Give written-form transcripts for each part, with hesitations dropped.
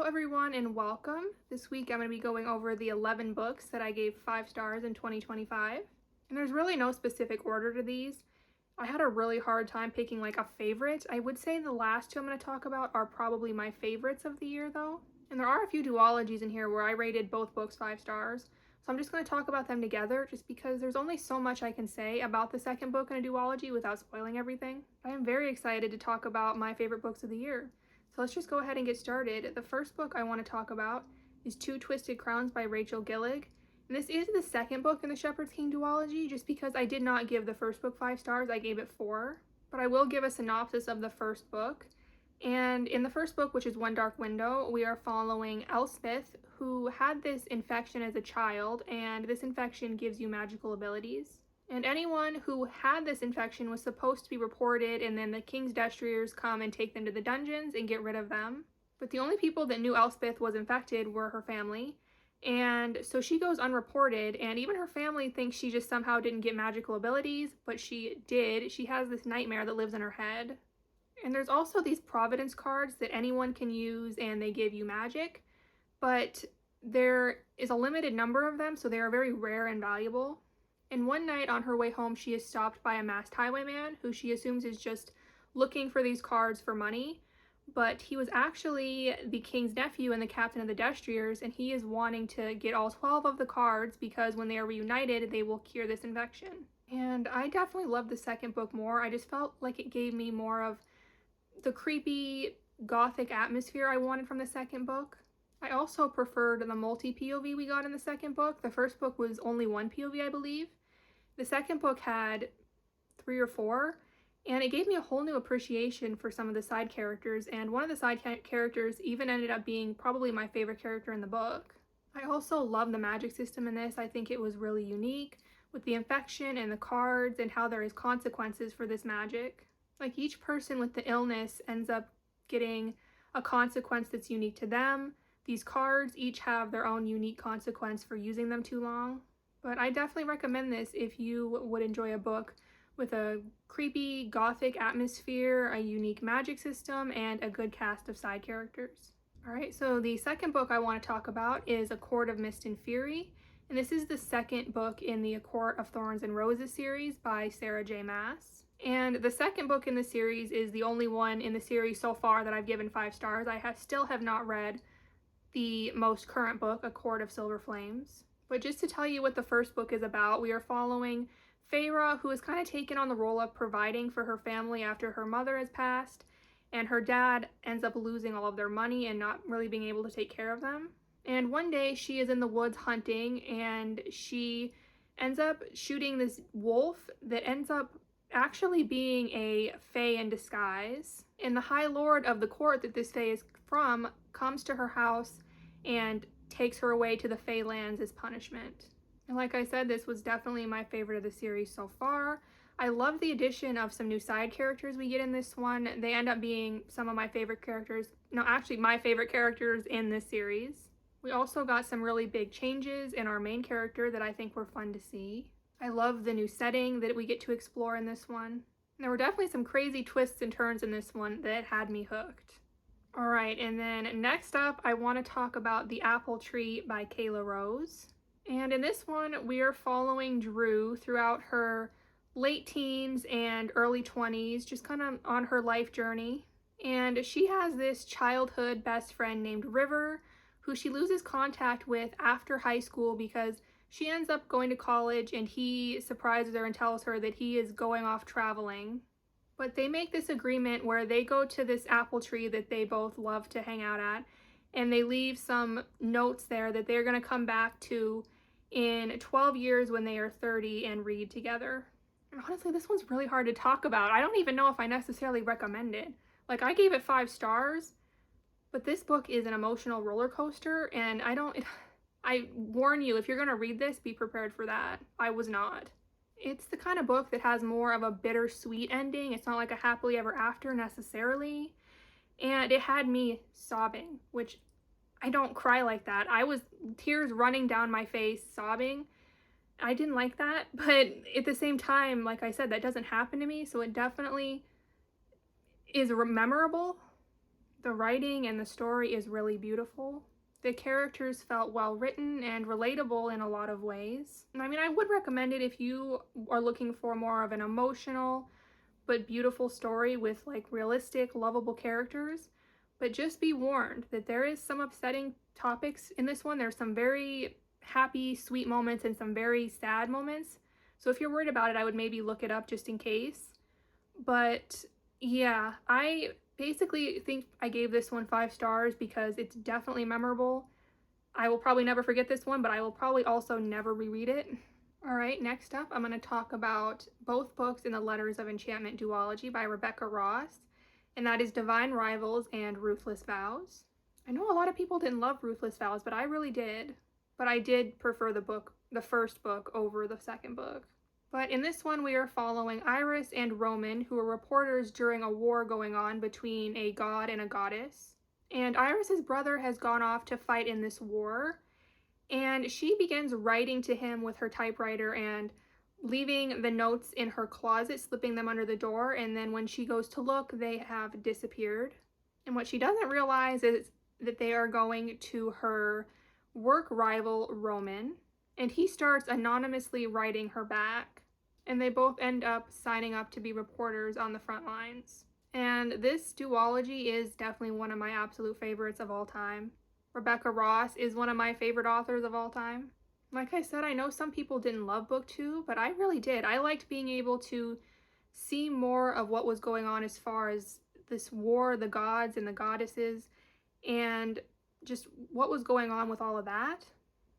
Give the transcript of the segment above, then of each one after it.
everyone and welcome. This week I'm going to be going over the 11 books that I gave 5 stars in 2025. And there's really no specific order to these. I had a really hard time picking like a favorite. I would say the last two I'm going to talk about are probably my favorites of the year though. And there are a few duologies in here where I rated both books 5 stars. So I'm just going to talk about them together just because there's only so much I can say about the second book in a duology without spoiling everything. I am very excited to talk about my favorite books of the year. So let's just go ahead and get started. The first book I want to talk about is Two Twisted Crowns by Rachel Gillig. And this is the second book in the Shepherd's King duology, just because I did not give the first book 5 stars, I gave it 4. But I will give a synopsis of the first book. And in the first book, which is One Dark Window, we are following Elspeth, who had this infection as a child, and this infection gives you magical abilities. And anyone who had this infection was supposed to be reported, and then the King's Destriers come and take them to the dungeons and get rid of them. But the only people that knew Elspeth was infected were her family. And so she goes unreported, and even her family thinks she just somehow didn't get magical abilities, but she did. She has this nightmare that lives in her head. And there's also these Providence cards that anyone can use, and they give you magic. But there is a limited number of them, so they are very rare and valuable. And one night on her way home, she is stopped by a masked highwayman who she assumes is just looking for these cards for money. But he was actually the king's nephew and the captain of the Destriers, and he is wanting to get all 12 of the cards because when they are reunited, they will cure this infection. And I definitely loved the second book more. I just felt like it gave me more of the creepy gothic atmosphere I wanted from the second book. I also preferred the multi-POV we got in the second book. The first book was only one POV, I believe. The second book had 3 or 4, and it gave me a whole new appreciation for some of the side characters, and one of the side characters even ended up being probably my favorite character in the book. I also love the magic system in this. I think it was really unique with the infection and the cards and how there is consequences for this magic. Like each person with the illness ends up getting a consequence that's unique to them. These cards each have their own unique consequence for using them too long. But I definitely recommend this if you would enjoy a book with a creepy gothic atmosphere, a unique magic system, and a good cast of side characters. Alright, so the second book I want to talk about is A Court of Mist and Fury. And this is the second book in the A Court of Thorns and Roses series by Sarah J. Maas. And the second book in the series is the only one in the series so far that I've given 5 stars. I still have not read the most current book, A Court of Silver Flames. But just to tell you what the first book is about, we are following Feyre, who has kind of taken on the role of providing for her family after her mother has passed, and her dad ends up losing all of their money and not really being able to take care of them. And one day she is in the woods hunting, and she ends up shooting this wolf that ends up actually being a fae in disguise. And the High Lord of the court that this fae is from comes to her house and takes her away to the Fae lands as punishment. And like I said, this was definitely my favorite of the series so far. I love the addition of some new side characters we get in this one. They end up being some of my favorite characters. No, actually my favorite characters in this series. We also got some really big changes in our main character that I think were fun to see. I love the new setting that we get to explore in this one. And there were definitely some crazy twists and turns in this one that had me hooked. Alright, and then next up, I want to talk about The Apple Tree by Kayla Rose. And in this one, we are following Drew throughout her late teens and early 20s, just kind of on her life journey. And she has this childhood best friend named River, who she loses contact with after high school because she ends up going to college and he surprises her and tells her that he is going off traveling. But they make this agreement where they go to this apple tree that they both love to hang out at, and they leave some notes there that they're going to come back to in 12 years when they are 30 and read together. And honestly, this one's really hard to talk about. I don't even know if I necessarily recommend it. Like, I gave it 5 stars, but this book is an emotional roller coaster, and I warn you, if you're going to read this, be prepared for that. I was not. It's the kind of book that has more of a bittersweet ending. It's not like a happily ever after necessarily. And it had me sobbing, which I don't cry like that. I was tears running down my face, sobbing. I didn't like that, but at the same time, like I said, that doesn't happen to me, so it definitely is memorable. The writing and the story is really beautiful. The characters felt well written and relatable in a lot of ways. I mean, I would recommend it if you are looking for more of an emotional but beautiful story with like realistic, lovable characters. But just be warned that there is some upsetting topics in this one. There's some very happy, sweet moments and some very sad moments. So if you're worried about it, I would maybe look it up just in case. But yeah, I basically think I gave this one 5 stars because it's definitely memorable. I will probably never forget this one, but I will probably also never reread it. All right, next up, I'm going to talk about both books in the Letters of Enchantment duology by Rebecca Ross, and that is Divine Rivals and Ruthless Vows. I know a lot of people didn't love Ruthless Vows, but I really did. But I did prefer the first book over the second book. But in this one, we are following Iris and Roman, who are reporters during a war going on between a god and a goddess. And Iris's brother has gone off to fight in this war, and she begins writing to him with her typewriter and leaving the notes in her closet, slipping them under the door, and then when she goes to look, they have disappeared. And what she doesn't realize is that they are going to her work rival, Roman, and he starts anonymously writing her back, and they both end up signing up to be reporters on the front lines. And this duology is definitely one of my absolute favorites of all time. Rebecca Ross is one of my favorite authors of all time. Like I said, I know some people didn't love book 2, but I really did. I liked being able to see more of what was going on as far as this war, the gods and the goddesses, and just what was going on with all of that.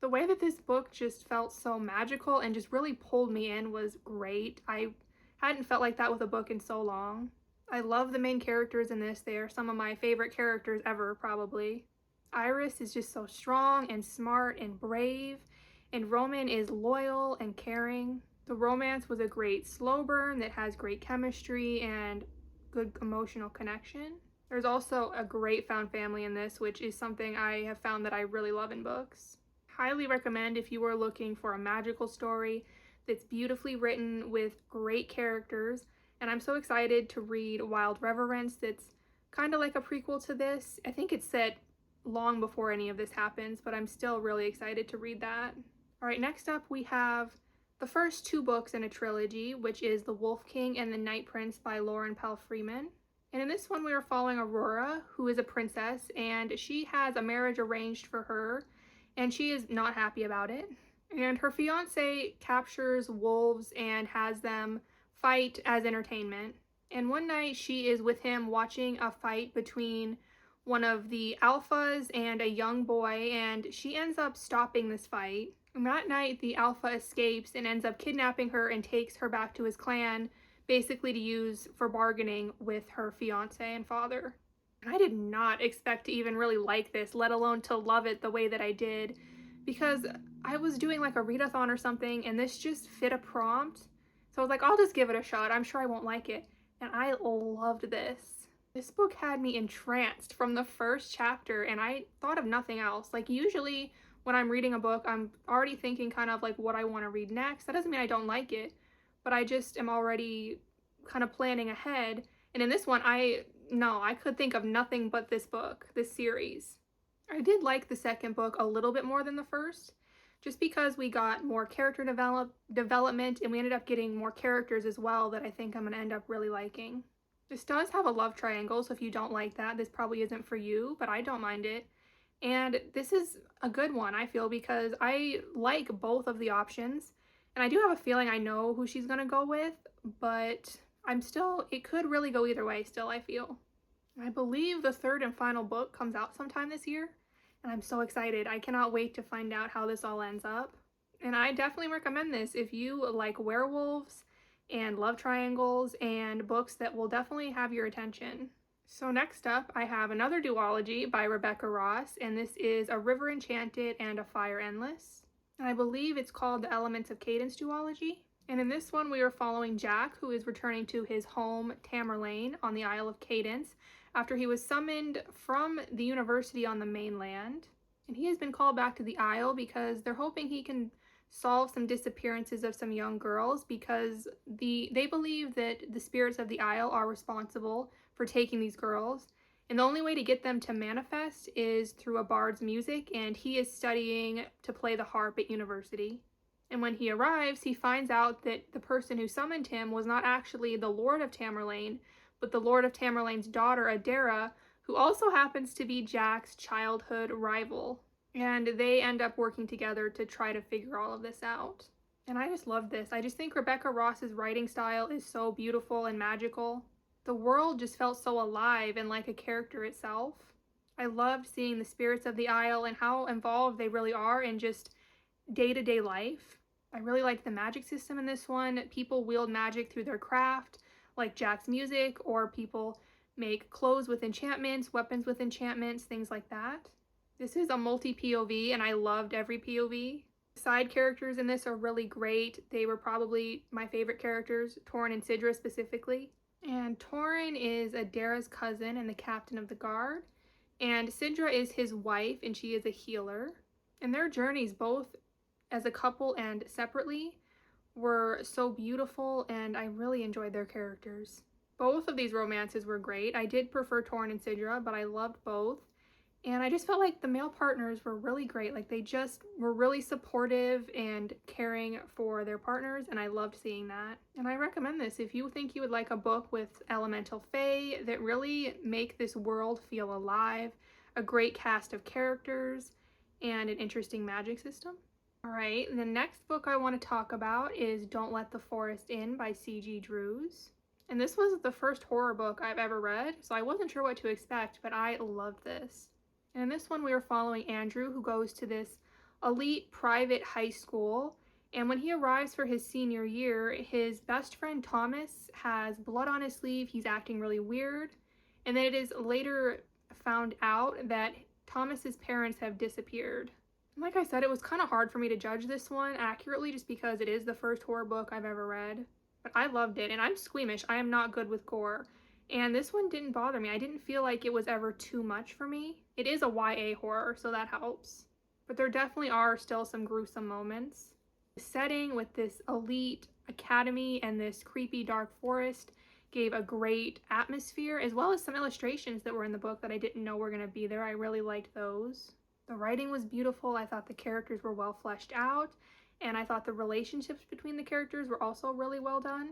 The way that this book just felt so magical and just really pulled me in was great. I hadn't felt like that with a book in so long. I love the main characters in this. They are some of my favorite characters ever, probably. Iris is just so strong and smart and brave, and Roman is loyal and caring. The romance was a great slow burn that has great chemistry and good emotional connection. There's also a great found family in this, which is something I have found that I really love in books. Highly recommend if you are looking for a magical story that's beautifully written with great characters. And I'm so excited to read Wild Reverence, that's kind of like a prequel to this. I think it's set long before any of this happens, but I'm still really excited to read that. All right, next up we have the first 2 books in a trilogy, which is The Wolf King and the Night Prince by Lauren Pell Freeman. And in this one we are following Aurora, who is a princess, and she has a marriage arranged for her, and she is not happy about it. And her fiance captures wolves and has them fight as entertainment. And one night she is with him watching a fight between one of the alphas and a young boy, and she ends up stopping this fight. And that night the alpha escapes and ends up kidnapping her and takes her back to his clan, basically to use for bargaining with her fiance and father. And I did not expect to even really like this, let alone to love it the way that I did, because I was doing like a readathon or something and this just fit a prompt. So I was like, I'll just give it a shot. I'm sure I won't like it. And I loved this. This book had me entranced from the first chapter, and I thought of nothing else. Like usually when I'm reading a book, I'm already thinking kind of like what I want to read next. That doesn't mean I don't like it, but I just am already kind of planning ahead. And in this one, I could think of nothing but this book, this series. I did like the second book a little bit more than the first, just because we got more character development and we ended up getting more characters as well that I think I'm going to end up really liking. This does have a love triangle, so if you don't like that, this probably isn't for you, but I don't mind it. And this is a good one, I feel, because I like both of the options, and I do have a feeling I know who she's going to go with, but it could really go either way still, I feel. I believe the 3rd and final book comes out sometime this year, and I'm so excited. I cannot wait to find out how this all ends up. And I definitely recommend this if you like werewolves and love triangles and books that will definitely have your attention. So next up, I have another duology by Rebecca Ross, and this is A River Enchanted and A Fire Endless. And I believe it's called the Elements of Cadence duology. And in this one, we are following Jack, who is returning to his home, Tamerlane, on the Isle of Cadence, after he was summoned from the university on the mainland. And he has been called back to the Isle because they're hoping he can solve some disappearances of some young girls, because they believe that the spirits of the Isle are responsible for taking these girls. And the only way to get them to manifest is through a bard's music, and he is studying to play the harp at university. And when he arrives, he finds out that the person who summoned him was not actually the Lord of Tamerlane, but the Lord of Tamerlane's daughter, Adara, who also happens to be Jack's childhood rival. And they end up working together to try to figure all of this out. And I just love this. I just think Rebecca Ross's writing style is so beautiful and magical. The world just felt so alive and like a character itself. I loved seeing the spirits of the Isle and how involved they really are in just day-to-day life. I really liked the magic system in this one. People wield magic through their craft, like Jack's music, or people make clothes with enchantments, weapons with enchantments, things like that. This is a multi-POV, and I loved every POV. Side characters in this are really great. They were probably my favorite characters, Torrin and Sidra specifically. And Torrin is Adara's cousin and the captain of the guard. And Sidra is his wife, and she is a healer. And their journeys, both as a couple and separately, were so beautiful, and I really enjoyed their characters. Both of these romances were great. I did prefer Torrin and Sidra, but I loved both. And I just felt like the male partners were really great. Like, they just were really supportive and caring for their partners, and I loved seeing that. And I recommend this if you think you would like a book with elemental fae that really make this world feel alive, a great cast of characters, and an interesting magic system. All right, the next book I want to talk about is Don't Let the Forest In by C.G. Drews. And this was the first horror book I've ever read, so I wasn't sure what to expect, but I loved this. And in this one, we are following Andrew, who goes to this elite private high school. And when he arrives for his senior year, his best friend Thomas has blood on his sleeve. He's acting really weird. And then it is later found out that Thomas's parents have disappeared. And like I said, it was kind of hard for me to judge this one accurately just because it is the first horror book I've ever read. But I loved it, and I'm squeamish. I am not good with gore. And this one didn't bother me. I didn't feel like it was ever too much for me. It is a YA horror, so that helps. But there definitely are still some gruesome moments. The setting with this elite academy and this creepy dark forest gave a great atmosphere, as well as some illustrations that were in the book that I didn't know were going to be there. I really liked those. The writing was beautiful. I thought the characters were well fleshed out, and I thought the relationships between the characters were also really well done.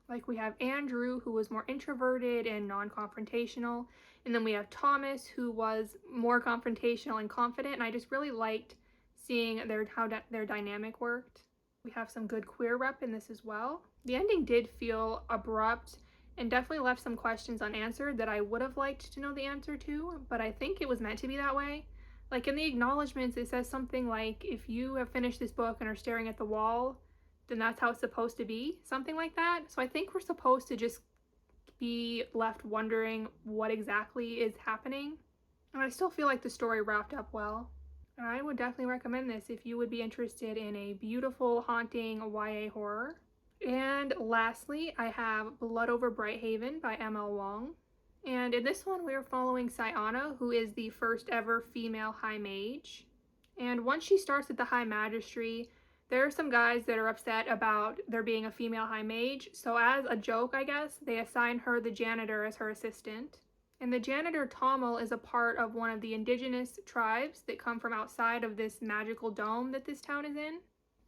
Like, we have Andrew, who was more introverted and non-confrontational, and then we have Thomas, who was more confrontational and confident, and I just really liked seeing how their dynamic worked. We have some good queer rep in this as well. The ending did feel abrupt and definitely left some questions unanswered that I would have liked to know the answer to, but I think it was meant to be that way. Like, in the acknowledgments, it says something like, if you have finished this book and are staring at the wall, then that's how it's supposed to be, something like that. So I think we're supposed to just be left wondering what exactly is happening. And I still feel like the story wrapped up well. And I would definitely recommend this if you would be interested in a beautiful, haunting YA horror. And lastly, I have Blood Over Brighthaven by M.L. Wong. And in this one, we are following Sayana, who is the first ever female High Mage. And once she starts at the High Magistry, there are some guys that are upset about there being a female High Mage, so as a joke, I guess, they assign her the janitor as her assistant. And the janitor, Tommel, is a part of one of the indigenous tribes that come from outside of this magical dome that this town is in.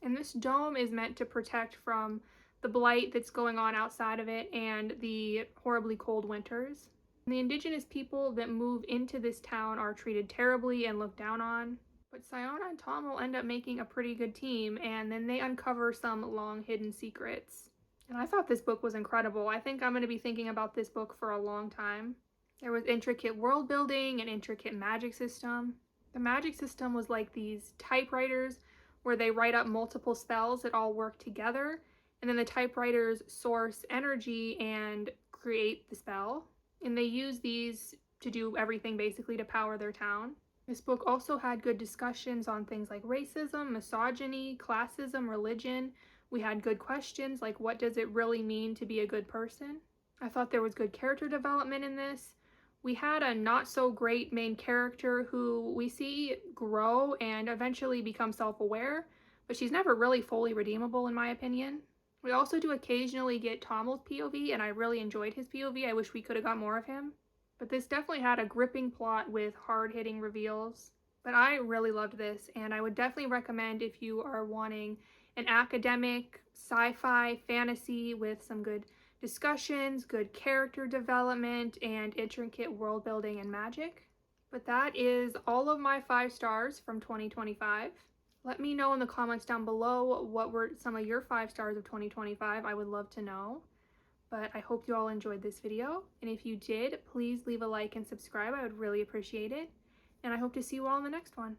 And this dome is meant to protect from the blight that's going on outside of it and the horribly cold winters. And the indigenous people that move into this town are treated terribly and looked down on. But Sayana and Tom will end up making a pretty good team, and then they uncover some long hidden secrets. And I thought this book was incredible. I think I'm going to be thinking about this book for a long time. There was intricate world building and intricate magic system. The magic system was like these typewriters where they write up multiple spells that all work together, and then the typewriters source energy and create the spell. And they use these to do everything basically to power their town. This book also had good discussions on things like racism, misogyny, classism, religion. We had good questions like, what does it really mean to be a good person? I thought there was good character development in this. We had a not so great main character who we see grow and eventually become self-aware, but she's never really fully redeemable in my opinion. We also do occasionally get Tommel's POV, and I really enjoyed his POV. I wish we could have got more of him. But this definitely had a gripping plot with hard-hitting reveals. But I really loved this, and I would definitely recommend if you are wanting an academic, sci-fi, fantasy with some good discussions, good character development, and intricate world building and magic. But that is all of my 5 stars from 2025. Let me know in the comments down below what were some of your 5 stars of 2025. I would love to know. But I hope you all enjoyed this video, and if you did, please leave a like and subscribe. I would really appreciate it, and I hope to see you all in the next one.